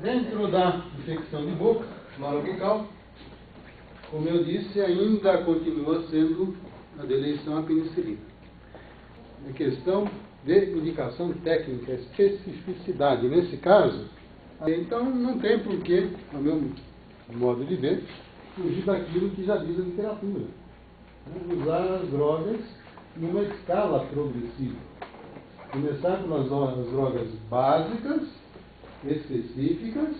Dentro da infecção de boca, flora bucal, como eu disse, ainda continua sendo a de eleição a penicilina. É questão de indicação técnica, especificidade. Nesse caso, então não tem porquê, ao meu modo de ver, fugir daquilo que já diz a literatura. Usar as drogas numa escala progressiva. Começar pelas drogas básicas, específicas,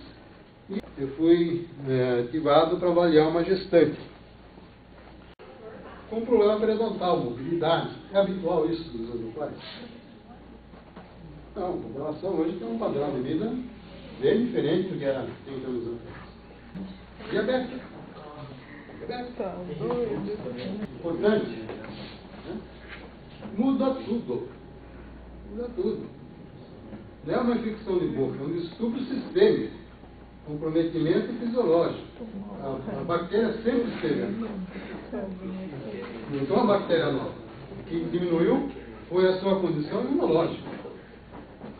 e eu fui ativado para avaliar uma gestante com problema periodontal, mobilidade. É habitual isso dos anos atuais? Não, a população hoje tem um padrão de vida bem diferente do que era 30 anos atrás. Diabetes. Importante. Né? Muda tudo. Muda tudo. Não é uma infecção de boca, é um distúrbio sistêmico, comprometimento fisiológico. A bactéria sempre esteve ali. Não é uma bactéria nova. O que diminuiu foi a sua condição imunológica.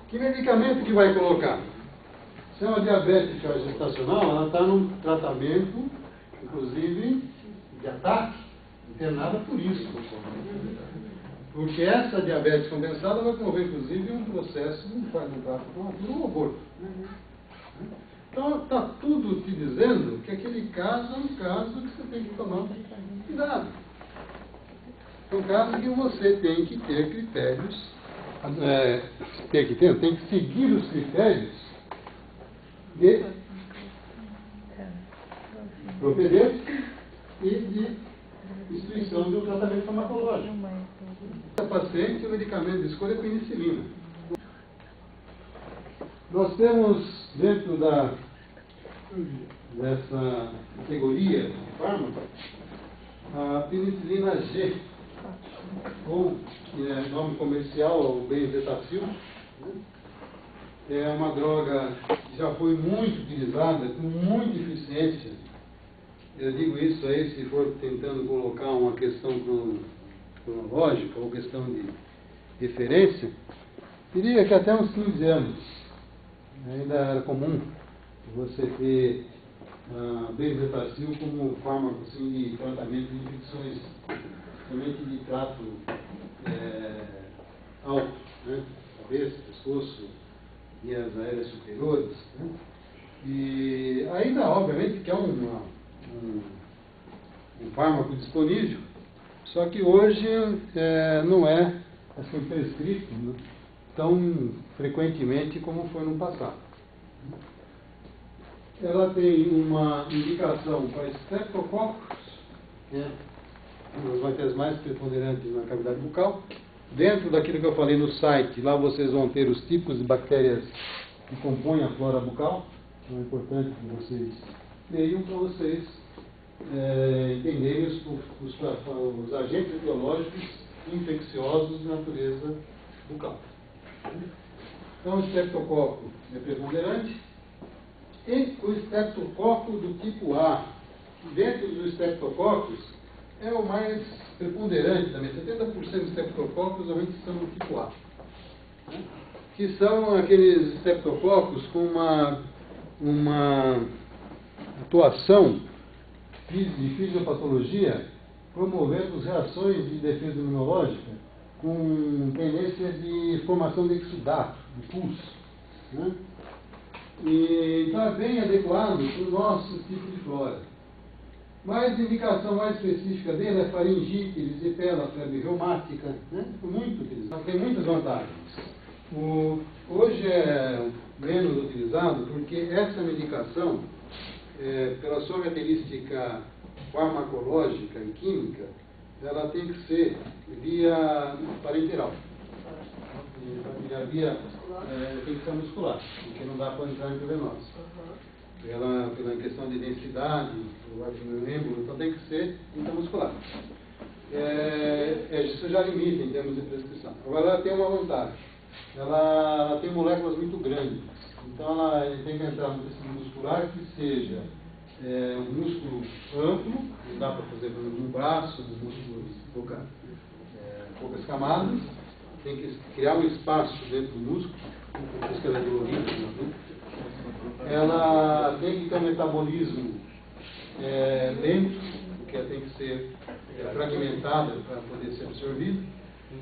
Que medicamento que vai colocar? Se é uma diabética gestacional, ela está num tratamento, inclusive, de ataque, internada por isso. Porque essa diabetes compensada vai promover, inclusive, um processo de um aborto. Então, está tudo te dizendo que aquele caso é um caso que você tem que tomar cuidado. É um caso que você tem que ter critérios, tem que seguir os critérios de propedêutica e de instituição de um tratamento farmacológico. Para o paciente, o medicamento de escolha é penicilina. Nós temos, dentro dessa categoria de fármaco, a penicilina G, ou nome comercial, o benzetacil. É uma droga que já foi muito utilizada, com muita eficiência. Eu digo isso aí se for tentando colocar uma questão cronológica ou questão de referência, diria que até uns 15 anos ainda era comum você ter benzetacil como fármaco assim, de tratamento de infecções, somente de trato alto, né? Cabeça, pescoço, vias aéreas superiores. Né? E ainda, obviamente, que é um fármaco disponível, só que hoje não é assim, prescrito, né, tão frequentemente como foi no passado. Ela tem uma indicação para Streptococcus, uma das bactérias mais preponderantes na cavidade bucal. Dentro daquilo que eu falei no site, lá vocês vão ter os tipos de bactérias que compõem a flora bucal. Então é importante que vocês leiam para vocês entenderem os agentes biológicos infecciosos de natureza bucal. Então, o streptococo é preponderante e o streptococo do tipo A, dentro dos streptococos, é o mais preponderante também. 70% dos streptococos realmente são do tipo A, né? Que são aqueles streptococos com uma atuação de fisiopatologia, promovendo reações de defesa imunológica com tendência de formação de exudato, de pulso. Né? E está bem adequado para o nosso tipo de flora. Mas a indicação mais específica dele é faringite, erisipela, febre reumática, né? Muito utilizado, tem muitas vantagens. Hoje é menos utilizado porque essa medicação, pela sua característica farmacológica e química, ela tem que ser via parenteral. Via tem que ser muscular, porque não dá para entrar intravenosa. Pela questão de densidade, o êmbolo, então tem que ser intramuscular. Isso já limita em termos de prescrição. Agora ela tem uma vantagem. Ela tem moléculas muito grandes. Então ela tem que entrar no tecido muscular que seja um músculo amplo, não dá para fazer, por exemplo, no braço, nos músculos poucas camadas, tem que criar um espaço dentro do músculo, por isso que ela é dolorida, né? ela tem que ter um metabolismo lento, porque ela tem que ser fragmentada para poder ser absorvida.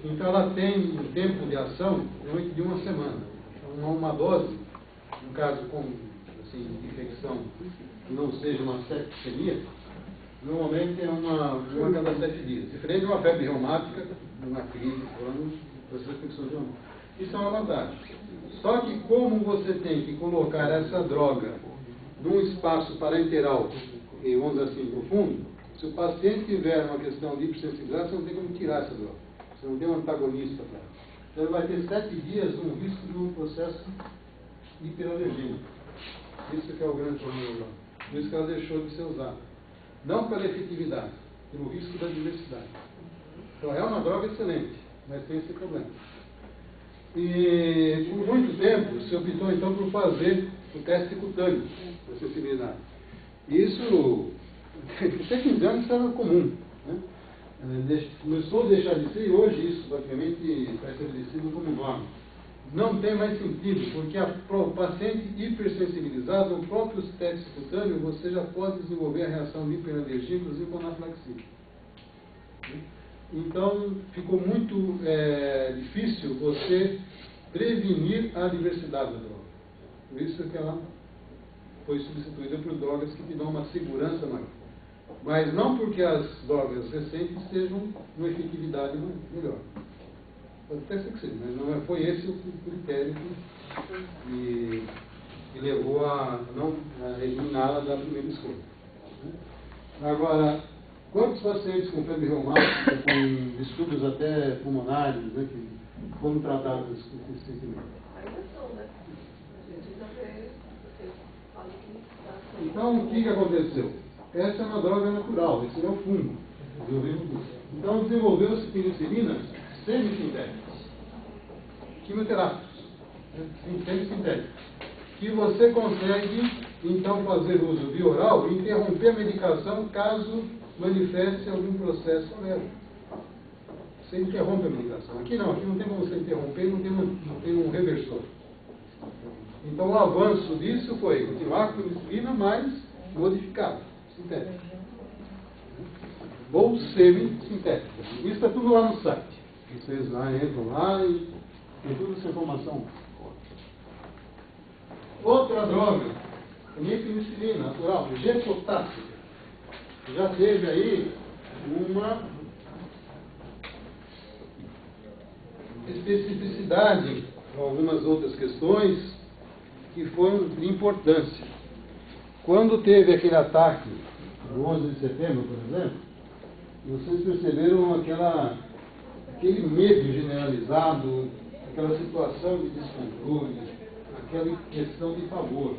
Então ela tem um tempo de ação de uma semana. Então, uma dose, no caso com assim, infecção que não seja uma septicemia, normalmente é uma cada 7 dias. Diferente de uma febre reumática, uma crise, quando você infecção reumática. Isso é uma vantagem. Só que como você tem que colocar essa droga num espaço parenteral, vamos dizer assim, profundo, se o paciente tiver uma questão de hipersensibilidade, você não tem como tirar essa droga. Você não tem um antagonista para ela. Então ele vai ter 7 dias no risco de um processo hiperallergênico. Isso que é o grande problema. Por isso que ela deixou de ser usada. Não pela efetividade, pelo risco da diversidade. Então é uma droga excelente, mas tem esse problema. E por muito tempo se optou então por fazer o teste cutâneo de acessibilidade. Isso, até 15 anos, isso era comum. Né? Começou a deixar de ser e hoje isso praticamente está estabelecido como norma. Não tem mais sentido, porque o paciente hipersensibilizado, no próprio teste cutâneo, você já pode desenvolver a reação de hiperalergia, inclusive com anafilaxia. Então, ficou muito difícil você prevenir a diversidade da droga. Por isso que ela foi substituída por drogas que te dão uma segurança maior. Mas não porque as drogas recentes sejam uma efetividade melhor. Pode até ser que sim, mas não foi esse o critério que levou a não eliminá-la da primeira escolha. Agora, quantos pacientes com febre reumática, com distúrbios até pulmonares, né, que foram tratados recentemente? Ainda são, né? A gente ainda vê, você fala que... Então, o que aconteceu? Essa é uma droga natural, esse é o fungo. Então, desenvolveu-se penicilina semissintéticas, quimioterápicos, semissintéticos, que você consegue, então, fazer uso via oral e interromper a medicação caso manifeste algum processo alérgico. Você interrompe a medicação. Aqui não tem como você interromper, não tem um reversor. Então o avanço disso foi continuar com a penicilina, mas modificada, sintética. Ou semi-sintética. Isso está tudo lá no site. Vocês lá entram lá e tem toda essa informação. Outra droga, também penicilina natural, genotáxica. Já teve aí uma especificidade com algumas outras questões que foram de importância. Quando teve aquele ataque do 11 de setembro, por exemplo, vocês perceberam aquele medo generalizado, aquela situação de descontrole, aquela questão de pavor.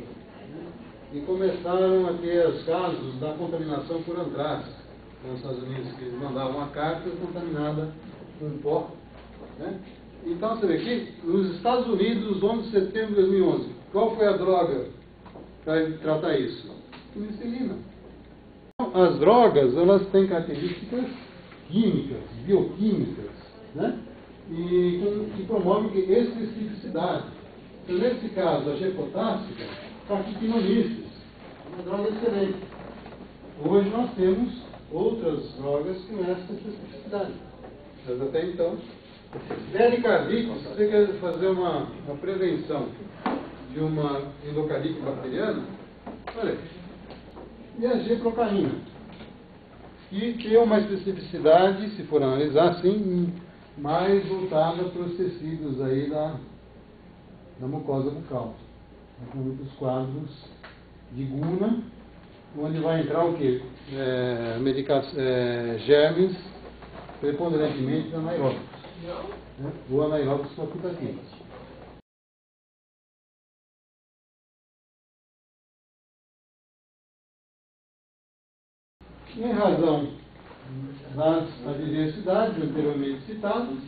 E começaram a ter os casos da contaminação por antrax nos Estados Unidos, que eles mandavam uma carta contaminada com pó. Né? Então, você vê aqui, nos Estados Unidos, 11 de setembro de 2011, qual foi a droga para tratar isso? Penicilina. As drogas, elas têm características químicas, bioquímicas, né? E que promovem especificidade. Então, nesse caso, a genotáxica, taquitinonices, uma droga excelente. Hoje nós temos outras drogas com essa especificidade. Mas até então, pericardite, se você quer fazer uma prevenção de uma endocardite bacteriana, olha, e a G-procaína. E tem uma especificidade, se for analisar assim, mais voltada para os tecidos aí da mucosa bucal. Com muitos quadros de guna, onde vai entrar o quê? Germes, preponderantemente anaeróbicos. Né? Ou anaeróbicos facultativos. Em razão das adversidades anteriormente citadas,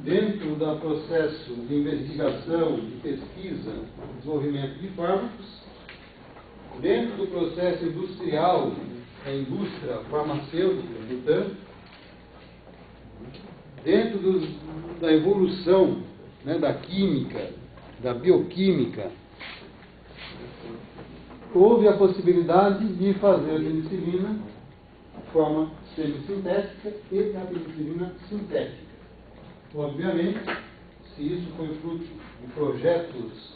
dentro do processo de investigação, de pesquisa, desenvolvimento de fármacos, dentro do processo industrial, a indústria farmacêutica, portanto, dentro da evolução, né, da química, da bioquímica, houve a possibilidade de fazer a penicilina de forma semissintética e a penicilina sintética. Obviamente, se isso foi fruto de projetos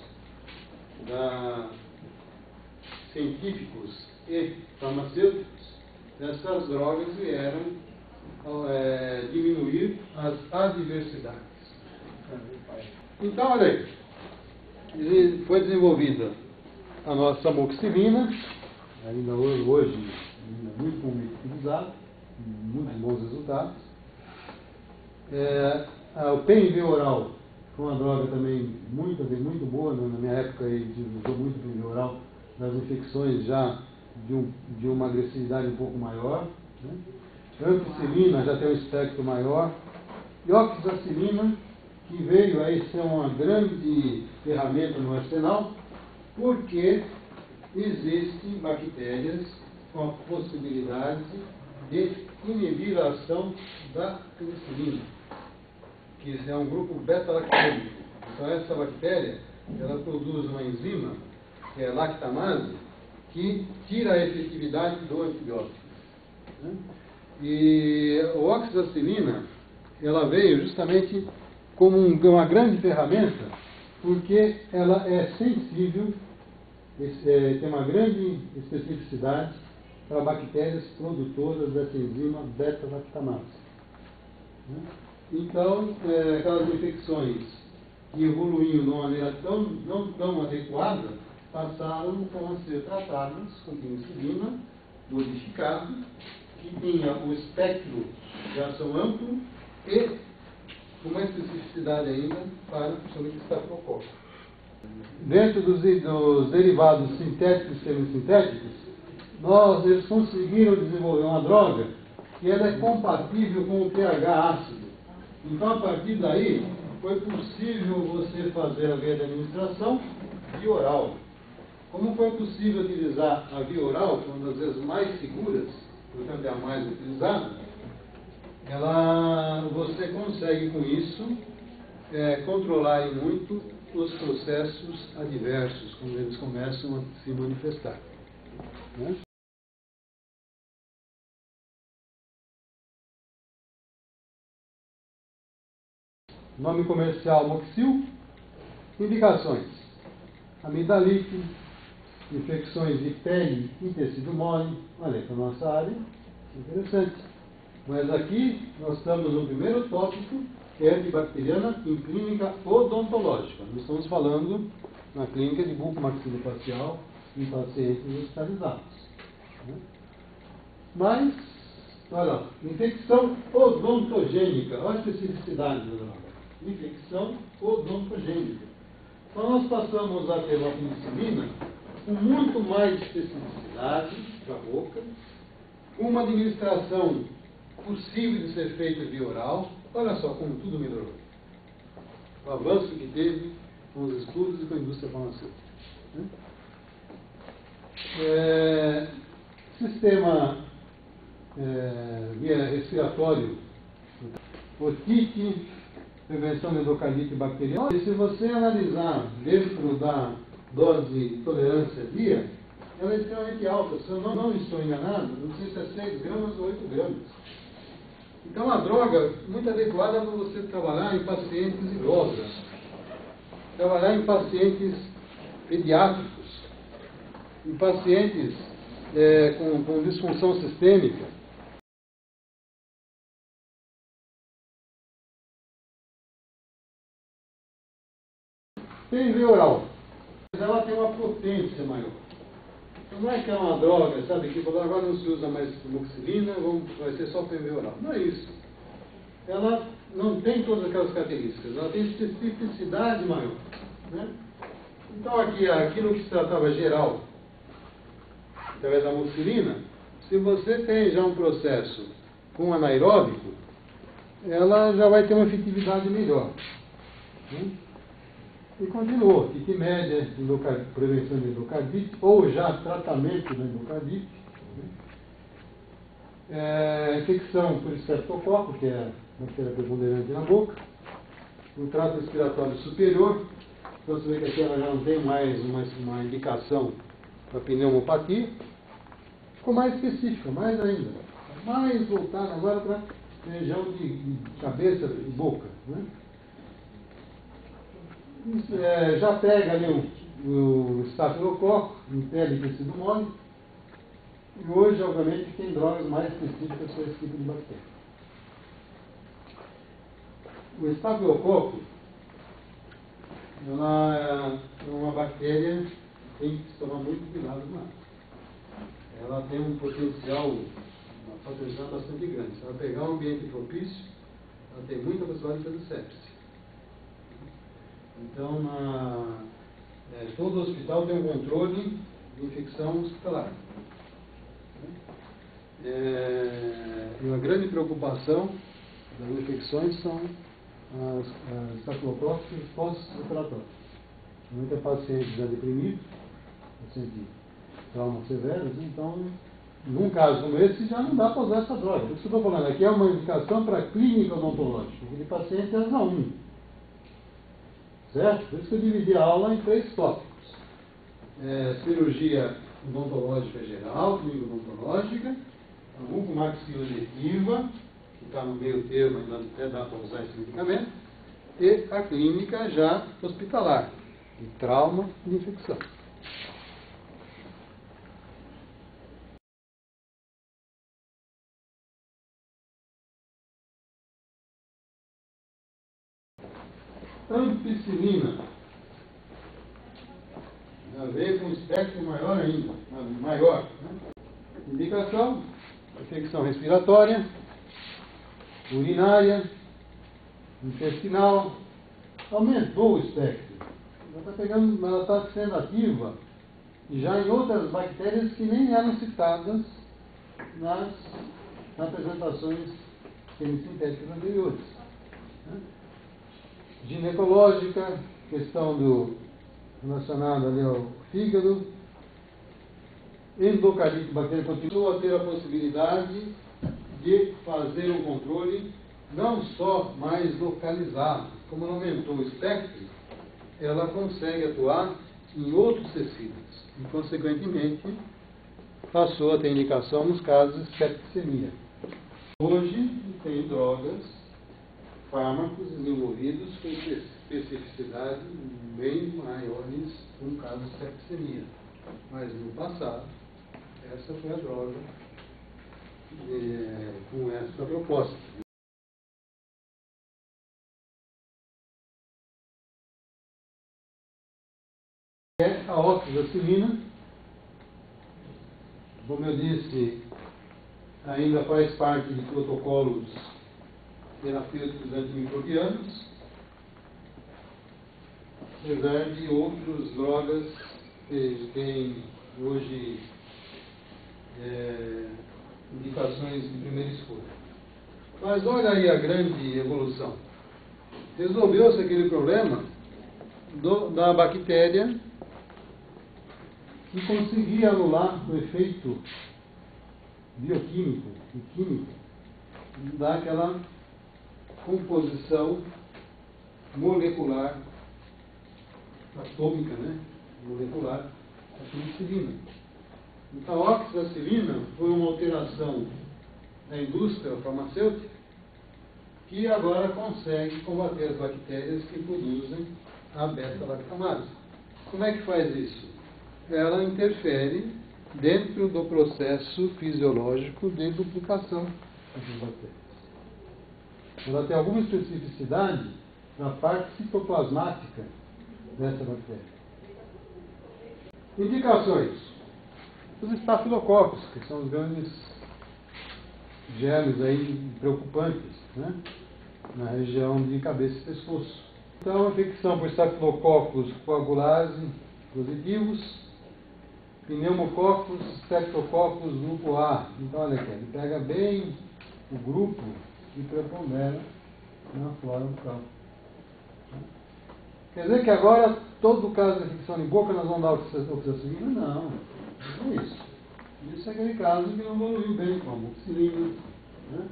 científicos e farmacêuticos, essas drogas vieram diminuir as adversidades. Então, olha aí, foi desenvolvida a nossa amoxicilina, ainda hoje muito utilizada, muitos bons resultados. O PNV oral foi uma droga também muito boa, na minha época a gente usou muito o PNV oral nas infecções já de uma agressividade um pouco maior. Né? Ampicilina já tem um espectro maior. E oxacilina, que veio aí ser uma grande ferramenta no arsenal, porque existem bactérias com a possibilidade de inibir a ação da penicilina, que é um grupo beta-lactâmico. Então essa bactéria, ela produz uma enzima, que é a lactamase, que tira a efetividade do antibiótico. Né? E a oxacilina, ela veio justamente como uma grande ferramenta, porque ela é sensível, tem uma grande especificidade para bactérias produtoras dessa enzima beta-lactamase. Né? Então, aquelas infecções que evoluíam de uma maneira não tão adequada, passaram então a ser tratadas com penicilina modificada, que tinha o espectro de ação amplo e uma especificidade ainda para o estafilococcus. Dentro dos derivados sintéticos e semissintéticos, eles conseguiram desenvolver uma droga que ela é compatível com o pH ácido. Então, a partir daí, foi possível você fazer a via de administração via oral. Como foi possível utilizar a via oral, que é uma das vezes mais seguras, portanto é a mais utilizada, você consegue com isso controlar muito os processos adversos, quando eles começam a se manifestar. Né? Nome comercial Moxil. Indicações: amidalite, infecções de pele e tecido mole. Olha, para a nossa área, interessante. Mas aqui nós estamos no primeiro tópico, que é antibacteriana em clínica odontológica. Nós estamos falando na clínica de bucomaxilofacial em pacientes hospitalizados. Né? Mas, olha lá, infecção odontogênica. Olha a especificidade da droga. Infecção odontogênica. Então nós passamos a ter uma penicilina com muito mais especificidade para a boca, uma administração possível de ser feita via oral. Olha só como tudo melhorou. O avanço que teve com os estudos e com a indústria farmacêutica. Sistema via respiratório, otite, prevenção de endocardite bacteriana. E se você analisar dentro da dose tolerância dia, ela é extremamente alta. Se eu não estou enganado, não sei se é 6 gramas ou 8 gramas. Então, uma droga muito adequada para você trabalhar em pacientes idosos, trabalhar em pacientes pediátricos, em pacientes com disfunção sistêmica. PNV oral, mas ela tem uma potência maior. Então, não é que é uma droga, sabe, que agora não se usa mais amoxicilina, vai ser só PNV oral. Não é isso. Ela não tem todas aquelas características, ela tem especificidade maior. Né? Então, aquilo que se tratava geral, através da amoxicilina, se você tem já um processo com anaeróbico, ela já vai ter uma efetividade melhor. Né? E continuou, que média, prevenção de endocardite, ou já tratamento da endocardite, infecção por estreptococo, que é a bactéria preponderante na boca, o trato respiratório superior, Então você vê que aqui ela já não tem mais uma indicação para pneumopatia. Ficou mais específica, mais ainda. Mais voltada agora para a região de cabeça e boca. Né? Isso, já pega ali o estafilococo em pele de tecido mole. E hoje, obviamente, tem drogas mais específicas para esse tipo de bactéria. O estafilococo, ela é uma bactéria que tem que se tomar muito cuidado com ela. Ela tem um potencial, uma patologia bastante grande. Se ela pegar um ambiente propício, ela tem muita possibilidade de fazer sepse. Então, todo hospital tem um controle de infecção hospitalar. E uma grande preocupação das infecções são as estafilococos pós-operatórios. Muita paciente já deprimida, paciente de traumas severos, então, num caso como esse, já não dá para usar essa droga. Por isso que eu estou falando, aqui é uma indicação para clínica odontológica, aquele paciente é asa 1. Certo? Por isso que eu dividi a aula em 3 tópicos. Cirurgia odontológica geral, clínica odontológica, a bucomaxilogengiva, que está no meio termo, ainda até dá para usar esse medicamento, e a clínica já hospitalar, de trauma e infecção. Ampicilina. Já veio com um espectro maior ainda, maior. Né? Indicação, infecção respiratória, urinária, intestinal. Aumentou o espectro. Ela está sendo ativa já em outras bactérias que nem eram citadas nas apresentações semissintéticas anteriores. Né? Ginecológica, questão relacionada ali ao fígado, endocardite bacteriana continua a ter a possibilidade de fazer um controle não só mais localizado, como ela aumentou o espectro, ela consegue atuar em outros tecidos e, consequentemente, passou a ter indicação nos casos de septicemia. Hoje tem drogas, fármacos desenvolvidos com especificidade bem maiores no caso de septicemia. Mas no passado, essa foi a droga com essa proposta. É a oxazicilina, como eu disse, ainda faz parte de protocolos terapêuticos antimicrobianos, apesar de outras drogas que têm hoje indicações de primeira escolha. Mas olha aí a grande evolução. Resolveu-se aquele problema da bactéria que conseguia anular o efeito bioquímico e químico daquela composição molecular, atômica, né? Molecular, da penicilina. Então, a oxazicilina foi uma alteração da indústria farmacêutica que agora consegue combater as bactérias que produzem a beta-lactamase. Como é que faz isso? Ela interfere dentro do processo fisiológico de duplicação dessas bactérias. Ela tem alguma especificidade na parte citoplasmática dessa bactéria. Indicações. Os estafilococos, que são os grandes germes aí preocupantes, né? Na região de cabeça e pescoço. Então, a infecção por estafilococos coagulase positivos, pneumococos, streptococos grupo A. Então, olha aqui, ele pega bem o grupo que prepondera na flora bucal. Quer dizer que agora, todo caso de infecção de boca, nós vamos dar oxacilina? Não, não é isso. Isso é aquele caso que não evoluiu bem com a amoxicilina, né?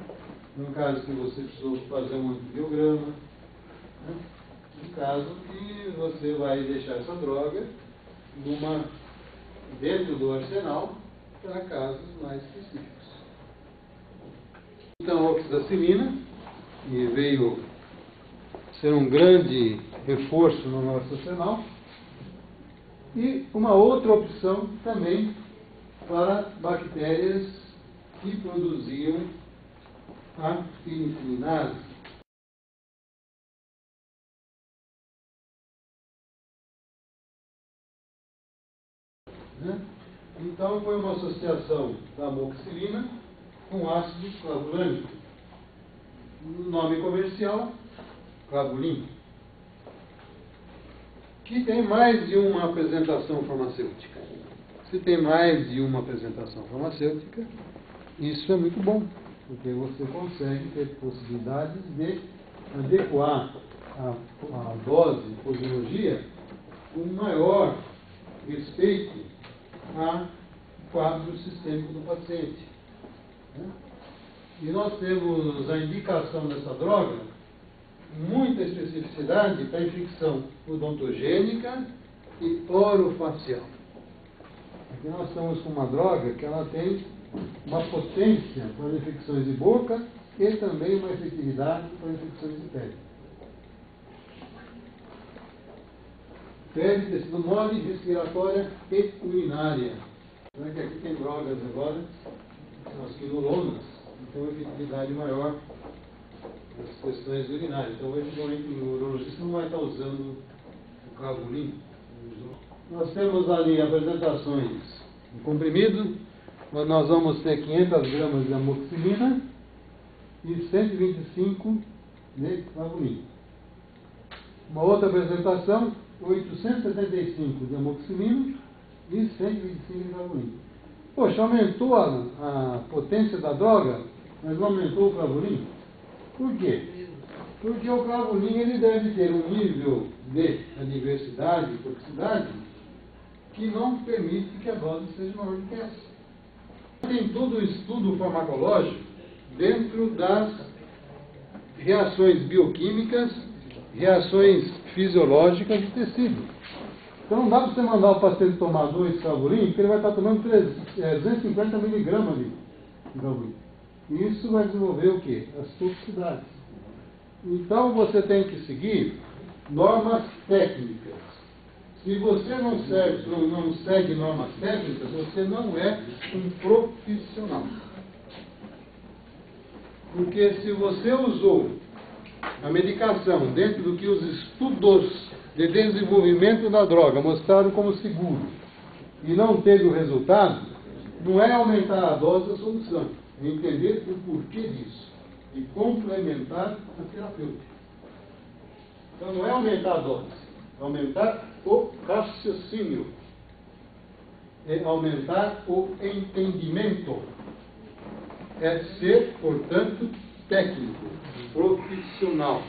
No caso que você precisou fazer um antibiograma, né? no caso que você vai deixar essa droga dentro do arsenal para casos mais específicos. Então, a oxacilina, que veio ser um grande reforço no nosso arsenal, e uma outra opção também para bactérias que produziam a penicillinase. Então, foi uma associação da amoxicilina com ácido clavulânico. O nome comercial, clavulin, que tem mais de uma apresentação farmacêutica. Se tem mais de uma apresentação farmacêutica, isso é muito bom, porque você consegue ter possibilidades de adequar a dose de posologia com maior respeito ao quadro sistêmico do paciente. E nós temos a indicação dessa droga, muita especificidade para infecção odontogênica e orofacial. Aqui nós estamos com uma droga que ela tem uma potência para infecções de boca e também uma efetividade para infecções de pele. Pele, tecido mole, respiratória e urinária. Então, aqui tem drogas agora, são as quinolonas, que têm uma efetividade maior nas questões urinárias. Então, hoje, o urologista não vai estar usando o clavulin. Nós temos ali apresentações em comprimido, onde nós vamos ter 500 gramas de amoxicilina e 125 de clavulin. Uma outra apresentação, 875 de amoxicilina e 125 de clavulin. Poxa, aumentou a potência da droga, mas não aumentou o clavulin? Por quê? Porque o clavulin ele deve ter um nível de adversidade e toxicidade que não permite que a dose seja maior do que essa. Tem todo o estudo farmacológico dentro das reações bioquímicas, reações fisiológicas de tecido. Então não dá para você mandar o paciente tomar 2 clavulin, porque ele vai estar tomando 250 miligramas de clavulin. E isso vai desenvolver o quê? As toxicidades. Então você tem que seguir normas técnicas. Se você não segue normas técnicas, você não é um profissional. Porque se você usou a medicação dentro do que os estudos de desenvolvimento da droga mostraram como seguro e não teve o resultado, não é aumentar a dose da solução, é entender o porquê disso e complementar a terapêutica. Então não é aumentar a dose, é aumentar o raciocínio, é aumentar o entendimento, é ser, portanto, técnico, profissional.